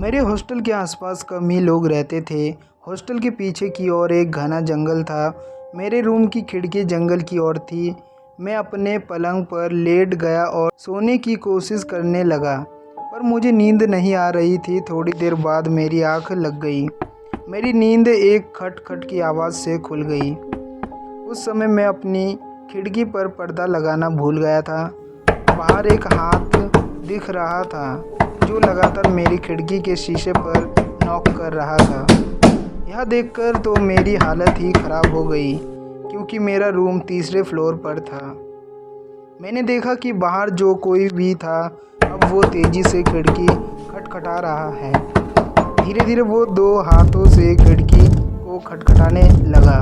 मेरे हॉस्टल के आसपास कम ही लोग रहते थे। हॉस्टल के पीछे की ओर एक घना जंगल था। मेरे रूम की खिड़की जंगल की ओर थी। मैं अपने पलंग पर लेट गया और सोने की कोशिश करने लगा, पर मुझे नींद नहीं आ रही थी। थोड़ी देर बाद मेरी आँख लग गई। मेरी नींद एक खट-खट की आवाज़ से खुल गई। उस समय मैं अपनी खिड़की पर पर्दा लगाना भूल गया था। बाहर एक हाथ दिख रहा था जो लगातार मेरी खिड़की के शीशे पर नॉक कर रहा था। यह देखकर तो मेरी हालत ही ख़राब हो गई, क्योंकि मेरा रूम तीसरे फ्लोर पर था। मैंने देखा कि बाहर जो कोई भी था, अब वो तेज़ी से खिड़की खटखटा रहा है। धीरे धीरे वो 2 हाथों से खिड़की को खटखटाने लगा।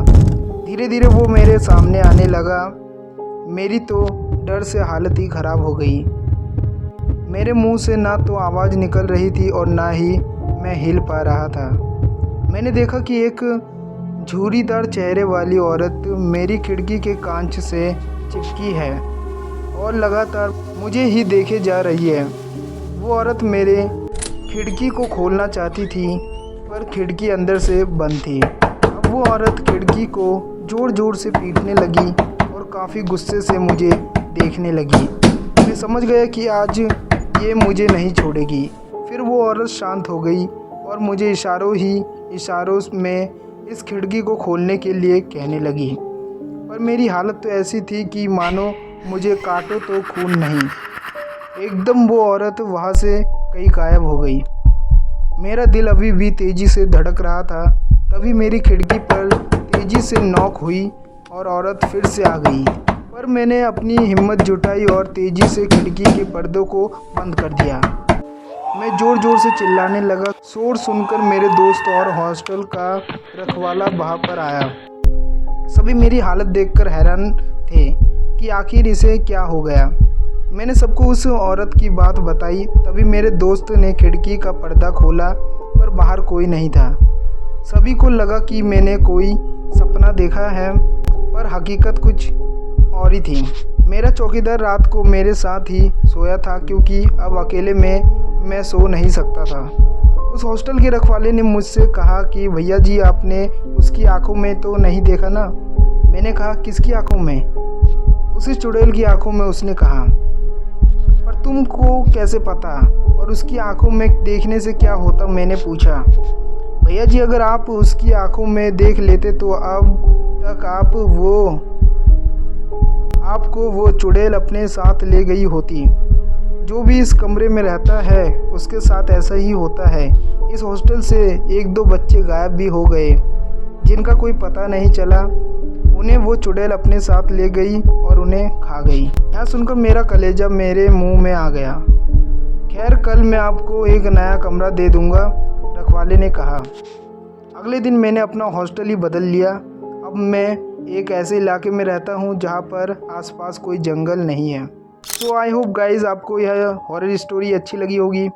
धीरे धीरे वो मेरे सामने आने लगा। मेरी तो डर से हालत ही ख़राब हो गई। मेरे मुंह से ना तो आवाज़ निकल रही थी और ना ही मैं हिल पा रहा था। मैंने देखा कि एक झुर्रीदार चेहरे वाली औरत मेरी खिड़की के कांच से चिपकी है और लगातार मुझे ही देखे जा रही है। वो औरत मेरे खिड़की को खोलना चाहती थी, पर खिड़की अंदर से बंद थी। अब वो औरत खिड़की को ज़ोर ज़ोर से पीटने लगी और काफ़ी गुस्से से मुझे देखने लगी। मैं समझ गया कि आज ये मुझे नहीं छोड़ेगी। फिर वो औरत शांत हो गई और मुझे इशारों में इस खिड़की को खोलने के लिए कहने लगी। पर मेरी हालत तो ऐसी थी कि मानो मुझे काटो तो खून नहीं। एकदम वो औरत वहाँ से कहीं गायब हो गई। मेरा दिल अभी भी तेज़ी से धड़क रहा था। तभी मेरी खिड़की पर तेज़ी से नॉक हुई और औरत फिर से आ गई। पर मैंने अपनी हिम्मत जुटाई और तेज़ी से खिड़की के पर्दों को बंद कर दिया। मैं ज़ोर ज़ोर से चिल्लाने लगा। शोर सुनकर मेरे दोस्त और हॉस्टल का रखवाला वहाँ पर आया। सभी मेरी हालत देखकर हैरान थे कि आखिर इसे क्या हो गया। मैंने सबको उस औरत की बात बताई। तभी मेरे दोस्त ने खिड़की का पर्दा खोला, पर बाहर कोई नहीं था। सभी को लगा कि मैंने कोई सपना देखा है, पर हकीकत कुछ और ही थी। मेरा चौकीदार रात को मेरे साथ ही सोया था, क्योंकि अब अकेले में मैं सो नहीं सकता था। उस हॉस्टल के रखवाले ने मुझसे कहा कि भैया जी, आपने उसकी आंखों में तो नहीं देखा ना? मैंने कहा, किसकी आंखों में? उसी चुड़ैल की आंखों में, उसने कहा। पर तुमको कैसे पता? और उसकी आंखों में देखने से क्या होता? मैंने पूछा। भैया जी, अगर आप उसकी आंखों में देख लेते तो अब तक आपको वो चुड़ैल अपने साथ ले गई होती। जो भी इस कमरे में रहता है उसके साथ ऐसा ही होता है। इस हॉस्टल से 1-2 बच्चे गायब भी हो गए, जिनका कोई पता नहीं चला। उन्हें वो चुड़ैल अपने साथ ले गई और उन्हें खा गई। यह सुनकर मेरा कलेजा मेरे मुंह में आ गया। खैर, कल मैं आपको एक नया कमरा दे दूंगा, रखवाले ने कहा। अगले दिन मैंने अपना हॉस्टल ही बदल लिया। अब मैं एक ऐसे इलाके में रहता हूँ जहाँ पर आसपास कोई जंगल नहीं है। तो आई होप गाइज़, आपको यह हॉरर स्टोरी अच्छी लगी होगी।